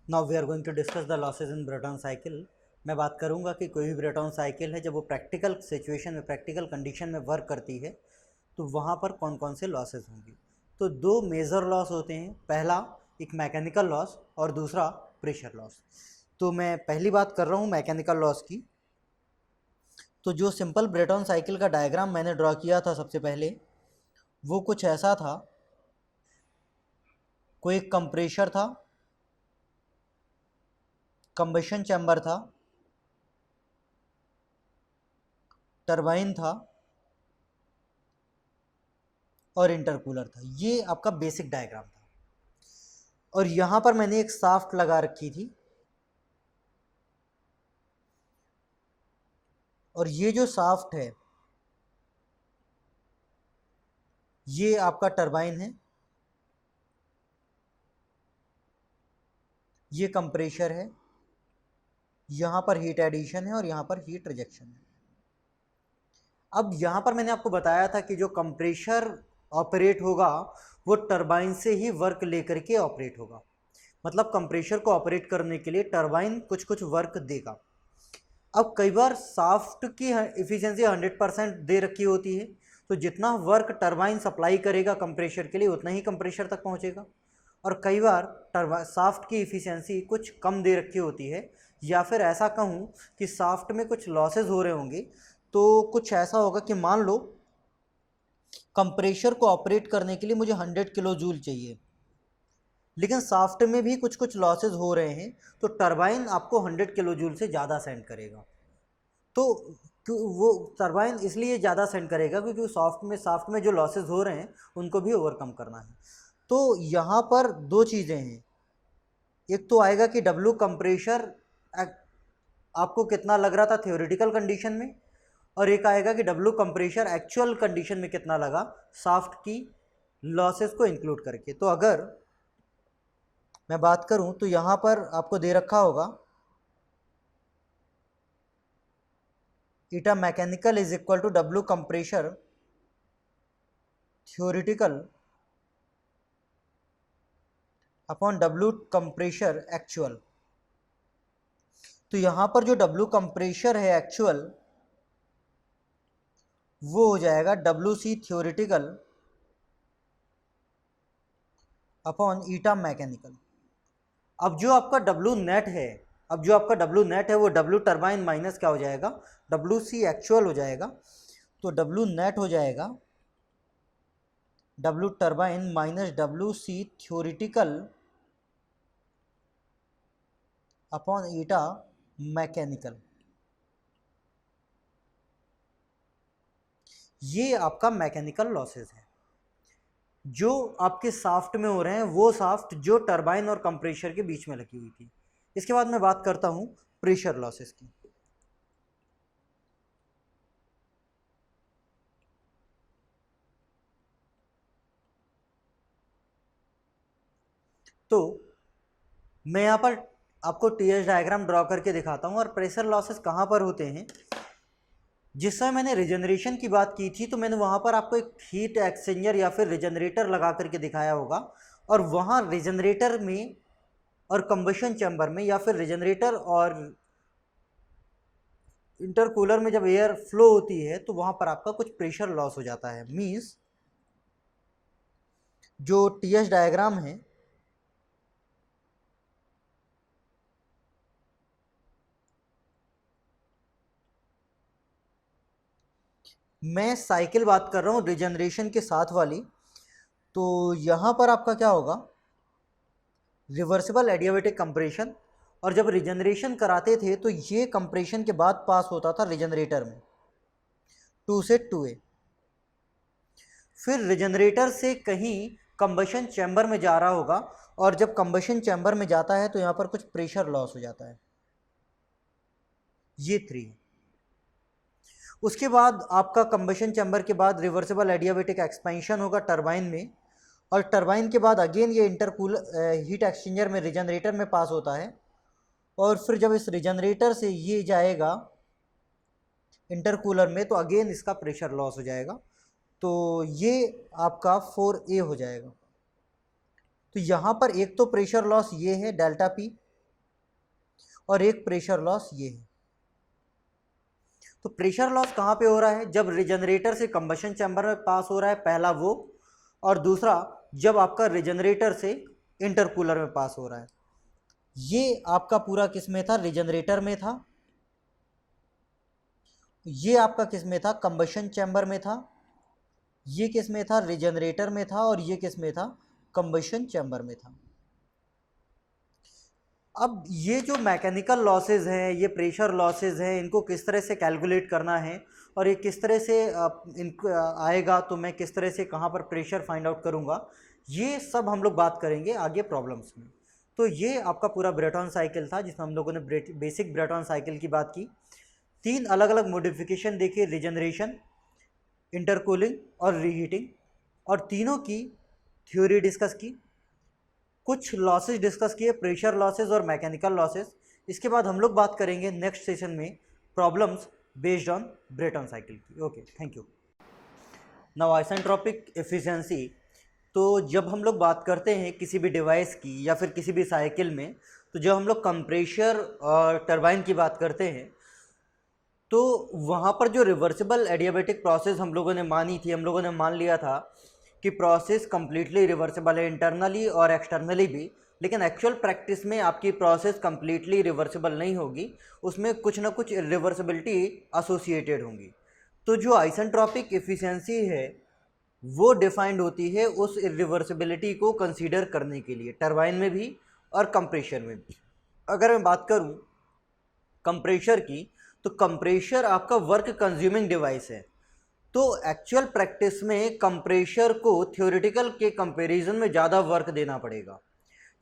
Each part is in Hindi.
Now we are going to discuss the losses in Brayton cycle. मैं बात करूंगा कि कोई भी ब्रेटन साइकिल है जब वो प्रैक्टिकल सिचुएशन में, प्रैक्टिकल कंडीशन में वर्क करती है तो वहाँ पर कौन कौन से लॉसेज होंगे। तो दो मेजर लॉस होते हैं, पहला एक मैकेनिकल लॉस और दूसरा प्रेशर लॉस। तो मैं पहली बात कर रहा हूँ मैकेनिकल लॉस की। तो जो सिंपल ब्रेटन साइकिल का डायग्राम मैंने ड्रॉ किया था सबसे पहले, वो कुछ ऐसा था। कोई एक कंप्रेशर था, कंबशन चैम्बर था, टरबाइन था और इंटरकूलर था। ये आपका बेसिक डायग्राम था। और यहाँ पर मैंने एक शाफ्ट लगा रखी थी, और ये जो शाफ्ट है ये आपका टरबाइन है, ये कंप्रेशर है, यहाँ पर हीट एडिशन है और यहाँ पर हीट रिजेक्शन है। अब यहाँ पर मैंने आपको बताया था कि जो कंप्रेशर ऑपरेट होगा वो टरबाइन से ही वर्क लेकर के ऑपरेट होगा। मतलब कंप्रेशर को ऑपरेट करने के लिए टरबाइन कुछ कुछ वर्क देगा। अब कई बार शाफ्ट की एफिशिएंसी 100% दे रखी होती है, तो जितना वर्क टरबाइन सप्लाई करेगा कंप्रेशर के लिए उतना ही कंप्रेशर तक पहुंचेगा। और कई बार शाफ्ट की एफिशिएंसी कुछ कम दे रखी होती है, या फिर ऐसा कहूँ कि शाफ्ट में कुछ लॉसेज हो रहे होंगे। तो कुछ ऐसा होगा कि मान लो कंप्रेशर को ऑपरेट करने के लिए मुझे 100 किलो जूल चाहिए, लेकिन शाफ्ट में भी कुछ कुछ लॉसेज हो रहे हैं, तो टरबाइन आपको 100 किलो जूल से ज़्यादा सेंड करेगा। तो वो टरबाइन इसलिए ज़्यादा सेंड करेगा क्योंकि शाफ्ट में जो लॉसेज हो रहे हैं उनको भी ओवरकम करना है। तो यहाँ पर दो चीज़ें हैं, एक तो आएगा कि डब्ल्यू कंप्रेशर आपको कितना लग रहा था थ्योरेटिकल कंडीशन में, और एक आएगा कि डब्ल्यू कंप्रेशर एक्चुअल कंडीशन में कितना लगा शाफ्ट की लॉसेस को इंक्लूड करके। तो अगर मैं बात करूं तो यहाँ पर आपको दे रखा होगा eta mechanical is equal to W compressor theoretical upon W compressor actual. तो यहाँ पर जो डब्ल्यू कंप्रेशर है एक्चुअल वो हो जाएगा W C theoretical upon eta mechanical. अब जो आपका डब्ल्यू नेट है, वो डब्ल्यू टरबाइन माइनस क्या हो जाएगा, डब्ल्यू सी एक्चुअल हो जाएगा। तो डब्ल्यू नेट हो जाएगा W turbine minus W C theoretical upon eta mechanical. ये आपका मैकेनिकल लॉसेस है जो आपके शाफ्ट में हो रहे हैं, वो शाफ्ट जो टरबाइन और कंप्रेशर के बीच में लगी हुई थी। इसके बाद मैं बात करता हूं प्रेशर लॉसेस की। तो मैं यहाँ पर आपको टीएस डायग्राम ड्रॉ करके दिखाता हूँ। और प्रेशर लॉसेस कहाँ पर होते हैं, जिस समय मैंने रिजनरेशन की बात की थी तो मैंने वहाँ पर आपको एक हीट एक्सचेंजर या फिर रिजनरेटर लगा करके दिखाया होगा, और वहाँ रिजनरेटर में और कंबशन चैम्बर में, या फिर रिजनरेटर और इंटरकूलर में जब एयर फ्लो होती है तो वहाँ पर आपका कुछ प्रेशर लॉस हो जाता है। मीन्स जो टीएस डायग्राम है मैं साइकिल बात कर रहा हूँ रिजनरेशन के साथ वाली। तो यहाँ पर आपका क्या होगा, रिवर्सिबल एडियाबैटिक कंप्रेशन। और जब रिजनरेशन कराते थे तो ये कंप्रेशन के बाद पास होता था रिजनरेटर में 2 से 2A, फिर रिजनरेटर से कहीं कंबशन चैम्बर में जा रहा होगा, और जब कंबशन चैम्बर में जाता है तो यहाँ पर कुछ प्रेशर लॉस हो जाता है, ये 3। उसके बाद आपका कंबशन चैम्बर के बाद रिवर्सिबल एडियाबैटिक एक्सपेंशन होगा टरबाइन में, और टरबाइन के बाद अगेन ये इंटरकूलर हीट एक्सचेंजर में रिजनरेटर में पास होता है, और फिर जब इस रिजनरेटर से ये जाएगा इंटरकूलर में तो अगेन इसका प्रेशर लॉस हो जाएगा। तो ये आपका 4A हो जाएगा। तो यहाँ पर एक तो प्रेशर लॉस ये है डेल्टा पी, और एक प्रेशर लॉस ये है। तो प्रेशर लॉस कहाँ पे हो रहा है? जब रिजनरेटर से कंबशन चैम्बर में पास हो रहा है, पहला वो, और दूसरा जब आपका रिजनरेटर से इंटरकूलर में पास हो रहा है। ये आपका पूरा किस में था? रिजनरेटर में था। ये आपका किस में था? कंबशन चैम्बर में था। ये किस में था? रिजनरेटर में था। और ये किस में था? कंबशन चैम्बर में था। अब ये जो मैकेनिकल लॉसेज हैं, ये प्रेशर लॉसेज हैं, इनको किस तरह से कैलकुलेट करना है और ये किस तरह से आएगा, तो मैं किस तरह से कहाँ पर प्रेशर फाइंड आउट करूँगा, ये सब हम लोग बात करेंगे आगे प्रॉब्लम्स में। तो ये आपका पूरा ब्रेटॉन साइकिल था जिसमें हम लोगों ने बेसिक ब्रेटॉन साइकिल की बात की। 3 अलग अलग मॉडिफिकेशन देखिए, रिजनरेशन, इंटरकूलिंग और रीहीटिंग, और तीनों की थ्योरी डिस्कस की। कुछ लॉसेज डिस्कस किए, प्रेशर लॉसेज और मैकेनिकल लॉसेज। इसके बाद हम लोग बात करेंगे नेक्स्ट सेशन में problems based on Brayton cycle की। Okay, thank you. Now isentropic efficiency. तो जब हम लोग बात करते हैं किसी भी डिवाइस की या फिर किसी भी साइकिल में, तो जब हम लोग कंप्रेशर और टरबाइन की बात करते हैं, तो वहाँ पर जो रिवर्सिबल एडियाबैटिक प्रोसेस हम लोगों ने मानी थी, हम लोगों ने मान लिया था कि प्रोसेस कम्प्लीटली रिवर्सिबल है, इंटरनली और एक्सटर्नली भी। लेकिन एक्चुअल प्रैक्टिस में आपकी प्रोसेस कम्प्लीटली रिवर्सिबल नहीं होगी, उसमें कुछ ना कुछ इरिवर्सिबिलिटी एसोसिएटेड होंगी। तो जो आइसेंट्रोपिक एफिशिएंसी है वो डिफाइंड होती है उस इरिवर्सिबिलिटी को कंसीडर करने के लिए, टरबाइन में भी और कंप्रेशर में भी। अगर मैं बात करूं कंप्रेशर की, तो कंप्रेशर आपका वर्क कंज्यूमिंग डिवाइस है। तो एक्चुअल प्रैक्टिस में कंप्रेशर को थ्योरेटिकल के कंपैरिजन में ज़्यादा वर्क देना पड़ेगा,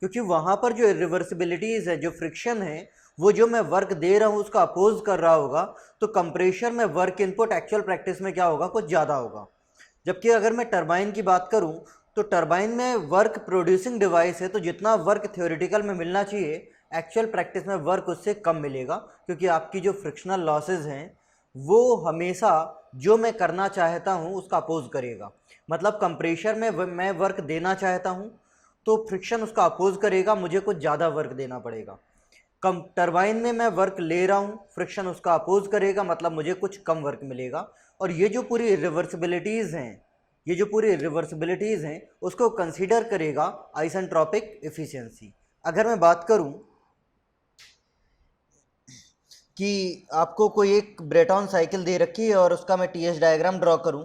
क्योंकि वहाँ पर जो रिवर्सिबिलिटीज़ है, जो फ्रिक्शन है, वो जो मैं वर्क दे रहा हूँ उसका अपोज कर रहा होगा। तो कंप्रेशर में वर्क इनपुट एक्चुअल प्रैक्टिस में क्या होगा? कुछ ज़्यादा होगा। जबकि अगर मैं टरबाइन की बात करूं, तो टरबाइन में वर्क प्रोड्यूसिंग डिवाइस है, तो जितना वर्क थ्योरेटिकल में मिलना चाहिए, एक्चुअल प्रैक्टिस में वर्क उससे कम मिलेगा, क्योंकि आपकी जो फ्रिक्शनल लॉसेज हैं वो हमेशा जो मैं करना चाहता हूं उसका अपोज करेगा। मतलब कंप्रेशर में मैं वर्क देना चाहता हूं तो फ्रिक्शन उसका अपोज करेगा, मुझे कुछ ज़्यादा वर्क देना पड़ेगा। कम टरबाइन में मैं वर्क ले रहा हूँ, फ्रिक्शन उसका अपोज करेगा, मतलब मुझे कुछ कम वर्क मिलेगा। और ये जो पूरी रिवर्सिबिलिटीज़ हैं, ये जो पूरी रिवर्सिबिलिटीज़ हैं उसको कंसीडर करेगा आइसेंट्रोपिक एफिशिएंसी। अगर मैं बात करूं कि आपको कोई एक ब्रेटॉन साइकिल दे रखी है और उसका मैं टीएस डायग्राम ड्रॉ करूं,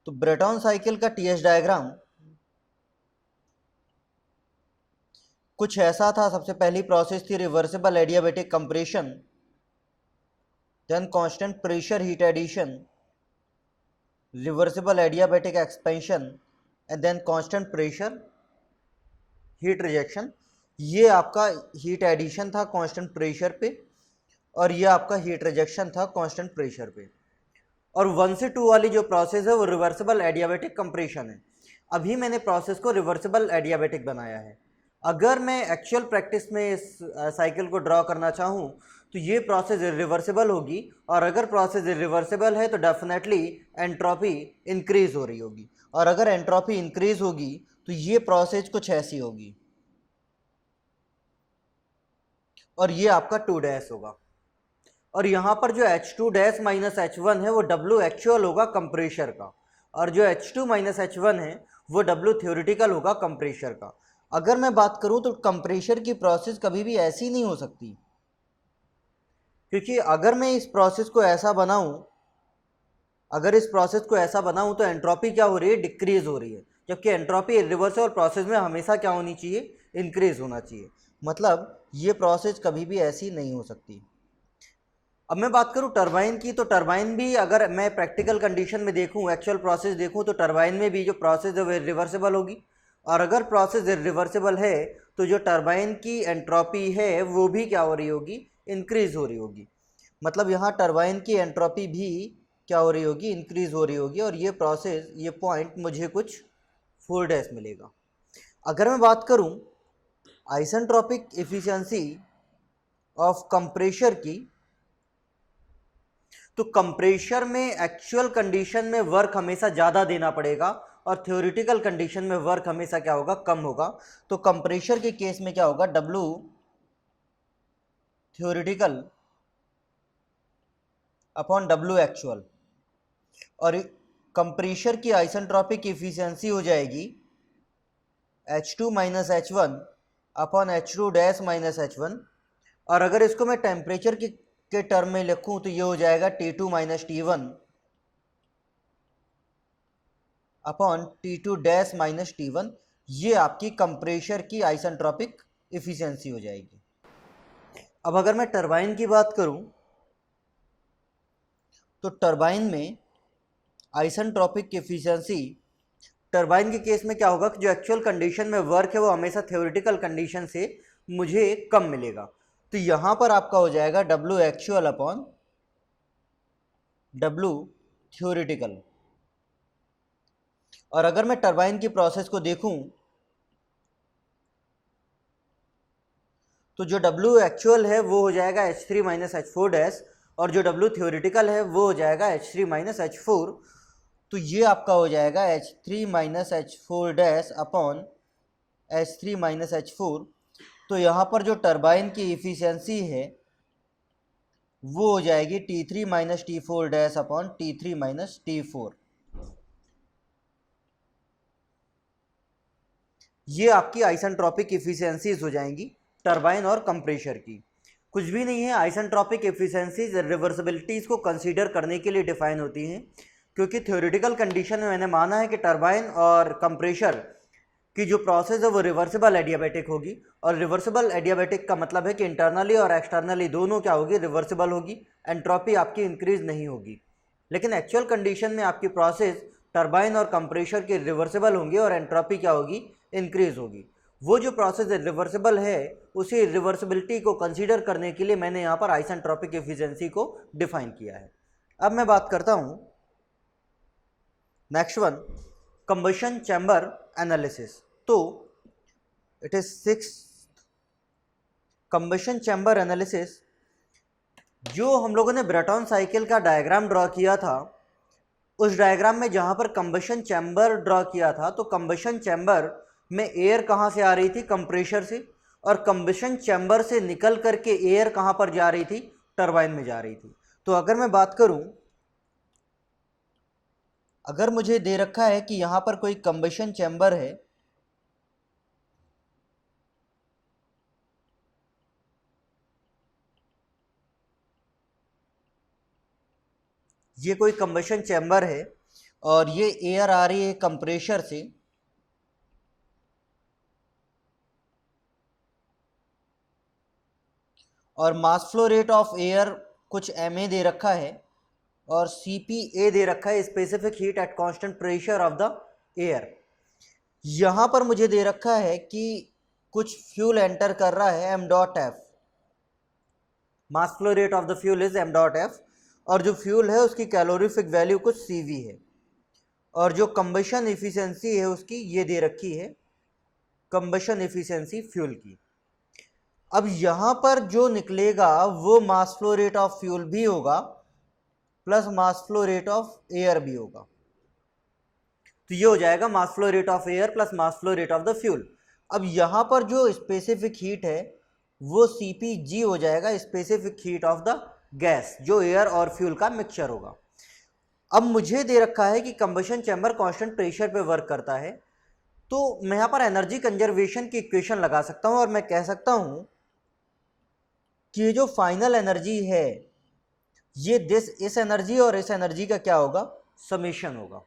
तो ब्रेटॉन साइकिल का टीएस डायग्राम कुछ ऐसा था। सबसे पहली प्रोसेस थी reversible adiabatic compression, then constant pressure heat addition, reversible adiabatic expansion, and then constant pressure heat rejection. ये आपका हीट एडिशन था कांस्टेंट प्रेशर पे, और ये आपका हीट रिजेक्शन था कांस्टेंट प्रेशर पे। और 1 से 2 वाली जो प्रोसेस है वो रिवर्सिबल एडियाबैटिक कंप्रेशन है। अभी मैंने प्रोसेस को रिवर्सिबल एडियाबैटिक बनाया है। अगर मैं एक्चुअल प्रैक्टिस में इस साइकिल को ड्रॉ करना चाहूँ तो ये प्रोसेस रिवर्सिबल होगी, और अगर प्रोसेस रिवर्सिबल है तो डेफिनेटली एंट्रोपी इंक्रीज हो रही होगी, और अगर एंट्रोपी इंक्रीज होगी तो ये प्रोसेस कुछ ऐसी होगी, और ये आपका 2 डैश होगा। और यहाँ पर जो H2 डैश माइनस H1 है वो W एक्चुअल होगा कंप्रेशर का, और जो H2 माइनस H1 है वो W थ्योरेटिकल होगा कंप्रेशर का। अगर मैं बात करूँ तो कंप्रेशर की प्रोसेस कभी भी ऐसी नहीं हो सकती, क्योंकि अगर मैं इस प्रोसेस को ऐसा बनाऊँ, अगर इस प्रोसेस को ऐसा बनाऊँ तो एंट्रोपी क्या हो रही है? डिक्रीज हो रही है। जबकि एंट्रोपी रिवर्सिबल प्रोसेस में हमेशा क्या होनी चाहिए? इंक्रीज होना चाहिए। मतलब ये प्रोसेस कभी भी ऐसी नहीं हो सकती। अब मैं बात करूं टरबाइन की, तो टरबाइन भी अगर मैं प्रैक्टिकल कंडीशन में देखूं, एक्चुअल प्रोसेस देखूं, तो टरबाइन में भी जो प्रोसेस है वो रिवर्सिबल होगी। और अगर प्रोसेस रिवर्सिबल है तो जो टरबाइन की एंट्रोपी है वो भी क्या हो रही होगी? इंक्रीज हो रही होगी। मतलब यहाँ टरबाइन की एंट्रोपी भी क्या हो रही होगी? इंक्रीज हो रही होगी। और ये प्रोसेस, ये पॉइंट मुझे कुछ 4 डैश मिलेगा। अगर मैं बात करूं आइसेंट्रोपिक एफिशिएंसी ऑफ कंप्रेशर की, तो कंप्रेशर में एक्चुअल कंडीशन में वर्क हमेशा ज़्यादा देना पड़ेगा, और थ्योरेटिकल कंडीशन में वर्क हमेशा क्या होगा, कम होगा। तो कंप्रेशर के केस में क्या होगा, W theoretical upon W actual, और कंप्रेशर की आइसेंट्रोपिक एफिशिएंसी हो जाएगी H2 minus H1 upon H2 dash minus H1। और अगर इसको मैं टेम्परेचर के टर्म में लिखूं तो ये हो जाएगा T2 minus T1 upon T2 dash minus T1। ये आपकी कंप्रेशर की आइसेंट्रोपिक एफिशिएंसी हो जाएगी। अब अगर मैं टरबाइन की बात करूं तो टरबाइन में आइसेंट्रोपिक एफिशिएंसी, टरबाइन के केस में क्या होगा कि जो एक्चुअल कंडीशन में वर्क है वो हमेशा थ्योरेटिकल कंडीशन से मुझे कम मिलेगा। तो यहां पर आपका हो जाएगा W actual upon W theoretical. और अगर मैं टरबाइन की प्रोसेस को देखूं तो जो W एक्चुअल है वो हो जाएगा H3 माइनस H4 डैश, और जो W थ्योरेटिकल है वो हो जाएगा H3 माइनस H4। तो ये आपका हो जाएगा H3 minus H4 dash upon H3 minus H4। तो यहाँ पर जो टरबाइन की इफिशियंसी है वो हो जाएगी T3 minus T4 dash upon T3 minus T4। ये आपकी आइसेंट्रोपिक इफिशियंसीज हो जाएंगी टरबाइन और कंप्रेशर की। कुछ भी नहीं है, आइसेंट्रोपिक एफिशिएंसीज रिवर्सिबिलिटीज़ को कंसीडर करने के लिए डिफाइन होती हैं, क्योंकि थ्योरेटिकल कंडीशन में मैंने माना है कि टरबाइन और कंप्रेशर की जो प्रोसेस है वो रिवर्सिबल एडियाबैटिक होगी, और रिवर्सिबल एडियाबैटिक का मतलब है कि इंटरनली और एक्सटर्नली दोनों क्या होगी, रिवर्सिबल होगी, एंट्रोपी आपकी इंक्रीज नहीं होगी। लेकिन एक्चुअल कंडीशन में आपकी प्रोसेस टरबाइन और कंप्रेशर के रिवर्सिबल होंगे और एंट्रोपी क्या होगी, इंक्रीज होगी। वो जो प्रोसेस रिवर्सिबल है उसी रिवर्सिबिलिटी को कंसीडर करने के लिए मैंने यहाँ पर आइसेंट्रोपिक एफिशिएंसी को डिफाइन किया है। अब मैं बात करता हूँ next one, combustion chamber analysis. तो it is 6 combustion chamber analysis. जो हम लोगों ने ब्रेटॉन साइकिल का डायग्राम ड्रॉ किया था, उस डायग्राम में जहाँ पर कंबशन चैम्बर ड्रॉ किया था तो कंबशन चैम्बर में एयर कहाँ से आ रही थी, कंप्रेशर से, और कंबशन चैम्बर से निकल करके एयर कहाँ पर जा रही थी, टरबाइन में जा रही थी। तो अगर मैं बात करूं, अगर मुझे दे रखा है कि यहां पर कोई कंबशन चैम्बर है, ये कोई कंबशन चैम्बर है और ये एयर आ रही है कंप्रेशर से, और mass flow rate of air कुछ ma दे रखा है और CPA दे रखा है, specific heat at constant pressure of the air. यहां पर मुझे दे रखा है कि कुछ फ्यूल एंटर कर रहा है m.f, mass flow rate of the fuel is m.f, और जो फ्यूल है उसकी कैलोरीफिक वैल्यू कुछ CV है, और जो कंबशन एफिशिएंसी है उसकी ये दे रखी है, कंबशन एफिशिएंसी फ्यूल की। अब यहां पर जो निकलेगा वो mass flow rate of fuel भी होगा plus mass flow rate of air भी होगा। तो ये हो जाएगा mass flow rate of air plus mass flow rate of the fuel. अब यहां पर जो स्पेसिफिक हीट है वो CPG हो जाएगा, specific heat of the gas, जो एयर और फ्यूल का मिक्सचर होगा। अब मुझे दे रखा है कि कंबशन चैम्बर कांस्टेंट प्रेशर पे वर्क करता है, तो मैं यहां पर एनर्जी कंजर्वेशन की इक्वेशन लगा सकता हूं और मैं कह सकता हूं कि ये जो फाइनल एनर्जी है ये इस एनर्जी और इस एनर्जी का क्या होगा, समेशन होगा।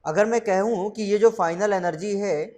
अगर मैं कहूं कि ये जो फाइनल एनर्जी है